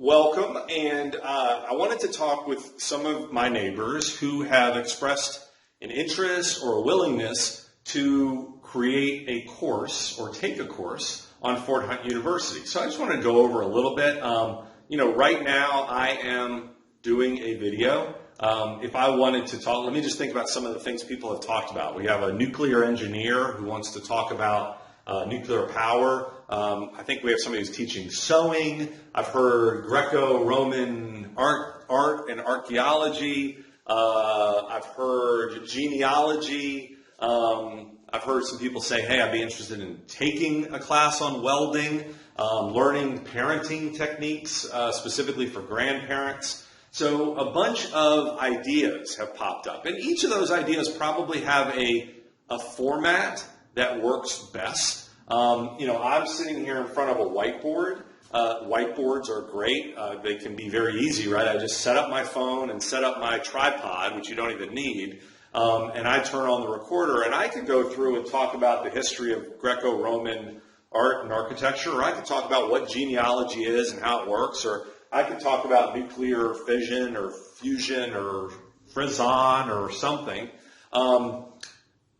welcome, and I wanted to talk with some of my neighbors who have expressed an interest or a willingness to create a course or take a course on Fort Hunt University. So I just want to go over a little bit. Right now I am doing a video. If I wanted to talk, let me just think about some of the things people have talked about. We have a nuclear engineer who wants to talk about nuclear power. I think we have somebody who's teaching sewing. I've heard Greco-Roman art and archaeology. I've heard genealogy. I've heard some people say, hey, I'd be interested in taking a class on welding, learning parenting techniques, specifically for grandparents. So a bunch of ideas have popped up. And each of those ideas probably have a format that works best. I'm sitting here in front of a whiteboard. Whiteboards are great. They can be very easy, right? I just set up my phone and set up my tripod, which you don't even need, and I turn on the recorder, and I could go through and talk about the history of Greco-Roman art and architecture, or I could talk about what genealogy is and how it works, or I could talk about nuclear fission or fusion or frisson or something.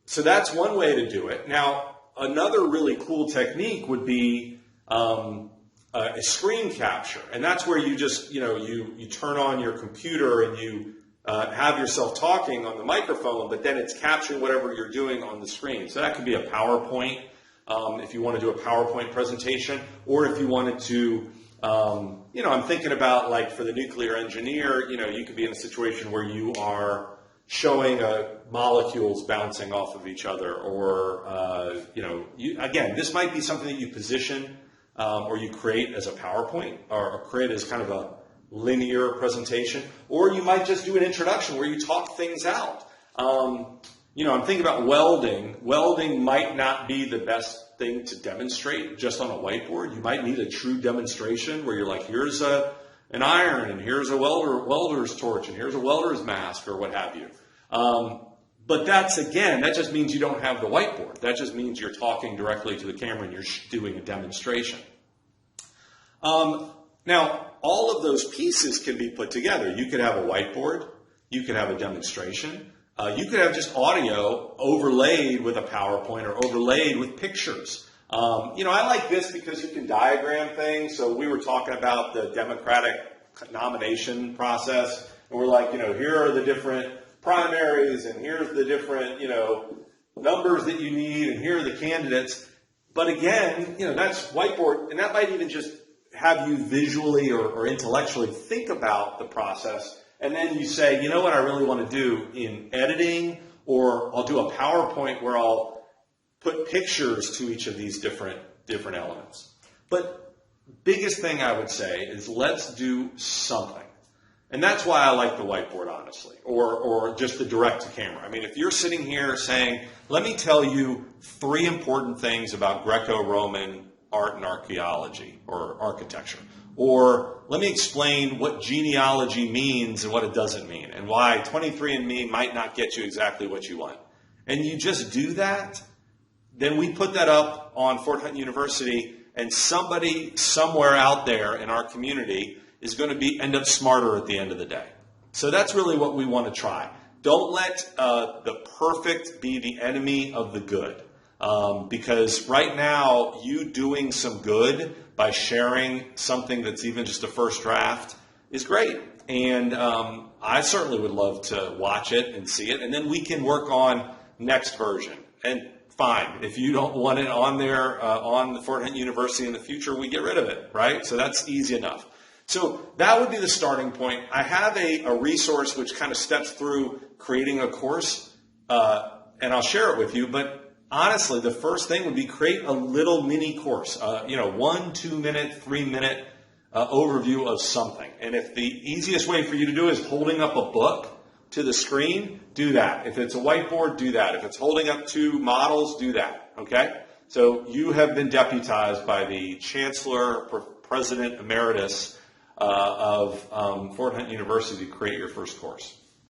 So that's one way to do it. Now, another really cool technique would be a screen capture, and that's where you just, you turn on your computer and you have yourself talking on the microphone, but then it's capturing whatever you're doing on the screen. So that could be a PowerPoint, if you want to do a PowerPoint presentation, or if you wanted to, I'm thinking about, like, for the nuclear engineer, you could be in a situation where you are showing molecules bouncing off of each other, or, again, this might be something that you position or you create as a PowerPoint or create as kind of a linear presentation, or you might just do an introduction where you talk things out. I'm thinking about welding. Welding might not be the best thing to demonstrate just on a whiteboard. You might need a true demonstration where you're like, here's an iron, and here's a welder's torch, and here's a welder's mask, or what have you. But that just means you don't have the whiteboard. That just means you're talking directly to the camera and you're doing a demonstration. Now, all of those pieces can be put together. You could have a whiteboard. You could have a demonstration. You could have just audio overlaid with a PowerPoint or overlaid with pictures. I like this because you can diagram things. So we were talking about the Democratic nomination process, and we're like, here are the different primaries, and here's the different, numbers that you need, and here are the candidates. But again, that's whiteboard, and that might even just have you visually or intellectually think about the process, and then you say, you know what I really want to do in editing, or I'll do a PowerPoint where I'll put pictures to each of these different elements. But biggest thing I would say is let's do something. And that's why I like the whiteboard, honestly, or just the direct to camera. I mean, if you're sitting here saying, let me tell you 3 important things about Greco-Roman art and archaeology or architecture, or let me explain what genealogy means and what it doesn't mean, and why 23andMe might not get you exactly what you want, and you just do that, then we put that up on Fort Hunt University, and somebody somewhere out there in our community is going to end up smarter at the end of the day. So that's really what we want to try. Don't let the perfect be the enemy of the good. Because right now, you doing some good by sharing something that's even just a first draft is great. And I certainly would love to watch it and see it. And then we can work on next version. And fine, if you don't want it on there on the Fort Hunt University in the future, we get rid of it, right? So that's easy enough. So that would be the starting point. I have a resource which kind of steps through creating a course, and I'll share it with you. But honestly, the first thing would be create a little mini course, 1, 2 minute, 3 minute overview of something. And if the easiest way for you to do is holding up a book to the screen, do that. If it's a whiteboard, do that. If it's holding up 2 models, do that. Okay? So you have been deputized by the Chancellor, President Emeritus of Fort Hunt University to create your first course.